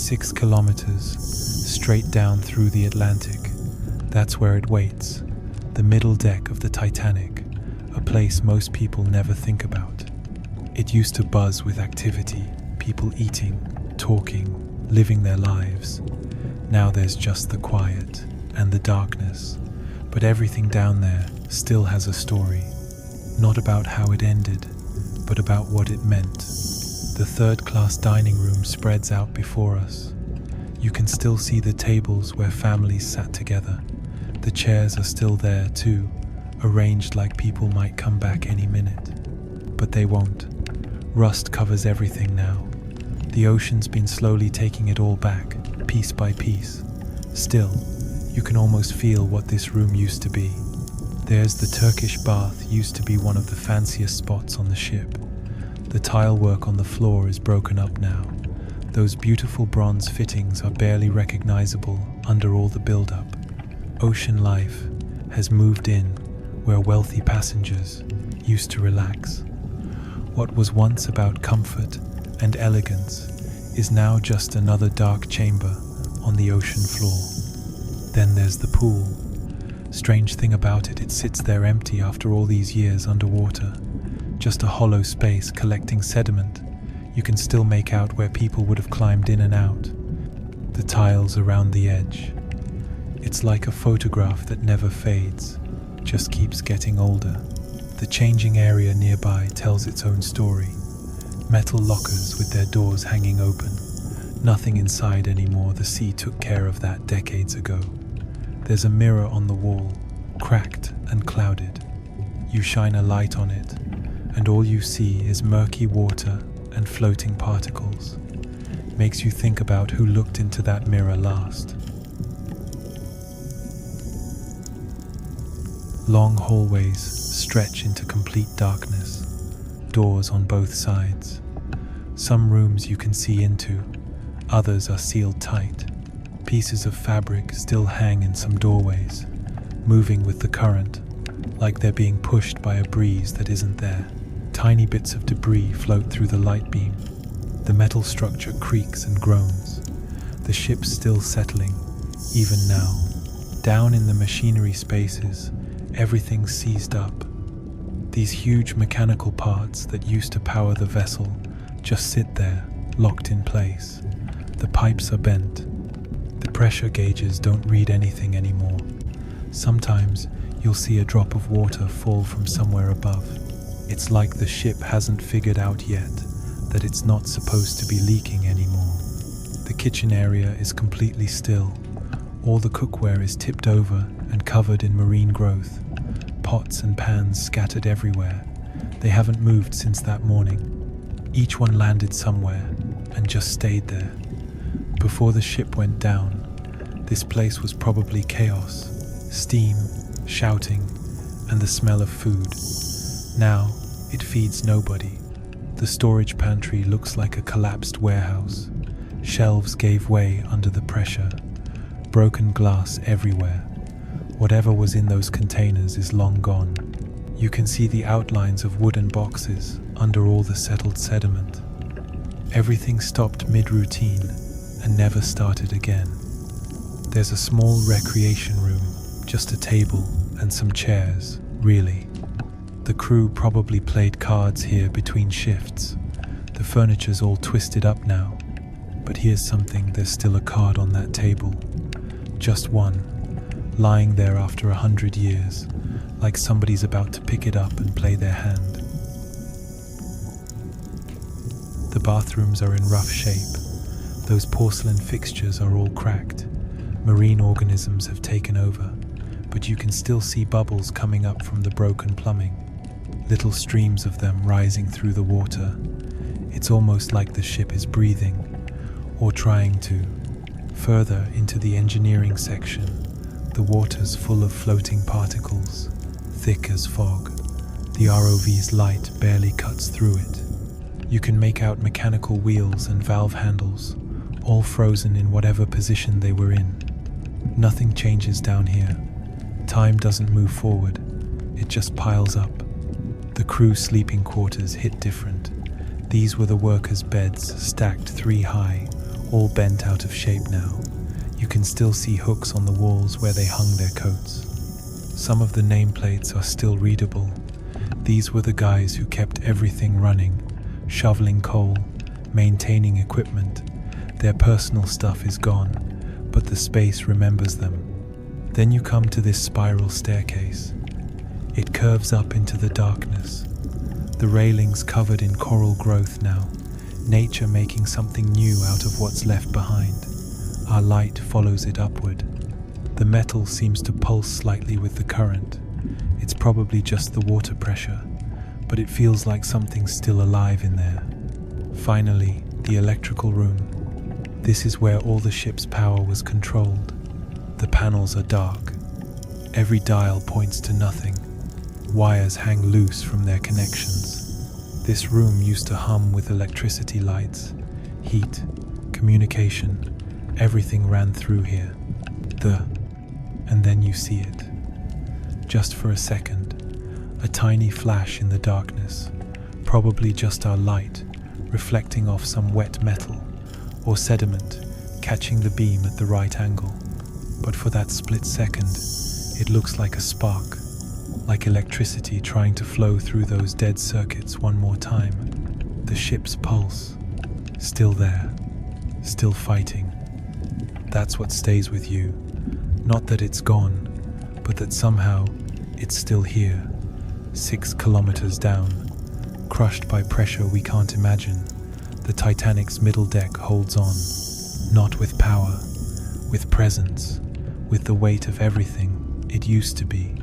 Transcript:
6 kilometers, straight down through the Atlantic. That's where it waits, the middle deck of the Titanic, a place most people never think about. It used to buzz with activity, people eating, talking, living their lives. Now there's just the quiet and the darkness, but everything down there still has a story. Not about how it ended, but about what it meant. The third-class dining room spreads out before us. You can still see the tables where families sat together. The chairs are still there too, arranged like people might come back any minute. But they won't. Rust covers everything now. The ocean's been slowly taking it all back, piece by piece. Still, you can almost feel what this room used to be. There's the Turkish bath, used to be one of the fanciest spots on the ship. The tile work on the floor is broken up now. Those beautiful bronze fittings are barely recognizable under all the build-up. Ocean life has moved in where wealthy passengers used to relax. What was once about comfort and elegance is now just another dark chamber on the ocean floor. Then there's the pool. Strange thing about it, it sits there empty after all these years underwater. Just a hollow space collecting sediment. You can still make out where people would have climbed in and out. The tiles around the edge. It's like a photograph that never fades, just keeps getting older. The changing area nearby tells its own story. Metal lockers with their doors hanging open. Nothing inside anymore, the sea took care of that decades ago. There's a mirror on the wall, cracked and clouded. You shine a light on it, and all you see is murky water and floating particles. Makes you think about who looked into that mirror last. Long hallways stretch into complete darkness, doors on both sides. Some rooms you can see into, others are sealed tight. Pieces of fabric still hang in some doorways, moving with the current, like they're being pushed by a breeze that isn't there. Tiny bits of debris float through the light beam. The metal structure creaks and groans. The ship's still settling, even now. Down in the machinery spaces, everything's seized up. These huge mechanical parts that used to power the vessel just sit there, locked in place. The pipes are bent. The pressure gauges don't read anything anymore. Sometimes you'll see a drop of water fall from somewhere above. It's like the ship hasn't figured out yet that it's not supposed to be leaking anymore. The kitchen area is completely still. All the cookware is tipped over and covered in marine growth. Pots and pans scattered everywhere. They haven't moved since that morning. Each one landed somewhere and just stayed there. Before the ship went down, this place was probably chaos. Steam, shouting, and the smell of food. Now, it feeds nobody. The storage pantry looks like a collapsed warehouse. Shelves gave way under the pressure. Broken glass everywhere. Whatever was in those containers is long gone. You can see the outlines of wooden boxes under all the settled sediment. Everything stopped mid-routine and never started again. There's a small recreation room, just a table and some chairs, really. The crew probably played cards here between shifts. The furniture's all twisted up now. But here's something, there's still a card on that table. Just one, lying there after 100 years, like somebody's about to pick it up and play their hand. The bathrooms are in rough shape. Those porcelain fixtures are all cracked. Marine organisms have taken over, but you can still see bubbles coming up from the broken plumbing. Little streams of them rising through the water. It's almost like the ship is breathing, or trying to. Further into the engineering section, the water's full of floating particles, thick as fog. The ROV's light barely cuts through it. You can make out mechanical wheels and valve handles, all frozen in whatever position they were in. Nothing changes down here. Time doesn't move forward, it just piles up. The crew sleeping quarters hit different. These were the workers' beds, stacked 3 high, all bent out of shape now. You can still see hooks on the walls where they hung their coats. Some of the nameplates are still readable. These were the guys who kept everything running, shoveling coal, maintaining equipment. Their personal stuff is gone, but the space remembers them. Then you come to this spiral staircase. It curves up into the darkness. The railings covered in coral growth now, nature making something new out of what's left behind. Our light follows it upward. The metal seems to pulse slightly with the current. It's probably just the water pressure, but it feels like something's still alive in there. Finally, the electrical room. This is where all the ship's power was controlled. The panels are dark. Every dial points to nothing. Wires hang loose from their connections. This room used to hum with electricity lights, heat, communication. Everything ran through here. And then you see it. Just for a second, a tiny flash in the darkness, probably just our light, reflecting off some wet metal or sediment, catching the beam at the right angle. But for that split second, it looks like a spark, like electricity trying to flow through those dead circuits one more time. The ship's pulse, still there, still fighting. That's what stays with you. Not that it's gone, but that somehow it's still here, 6 kilometers down, crushed by pressure we can't imagine. The Titanic's middle deck holds on, not with power, with presence, with the weight of everything it used to be.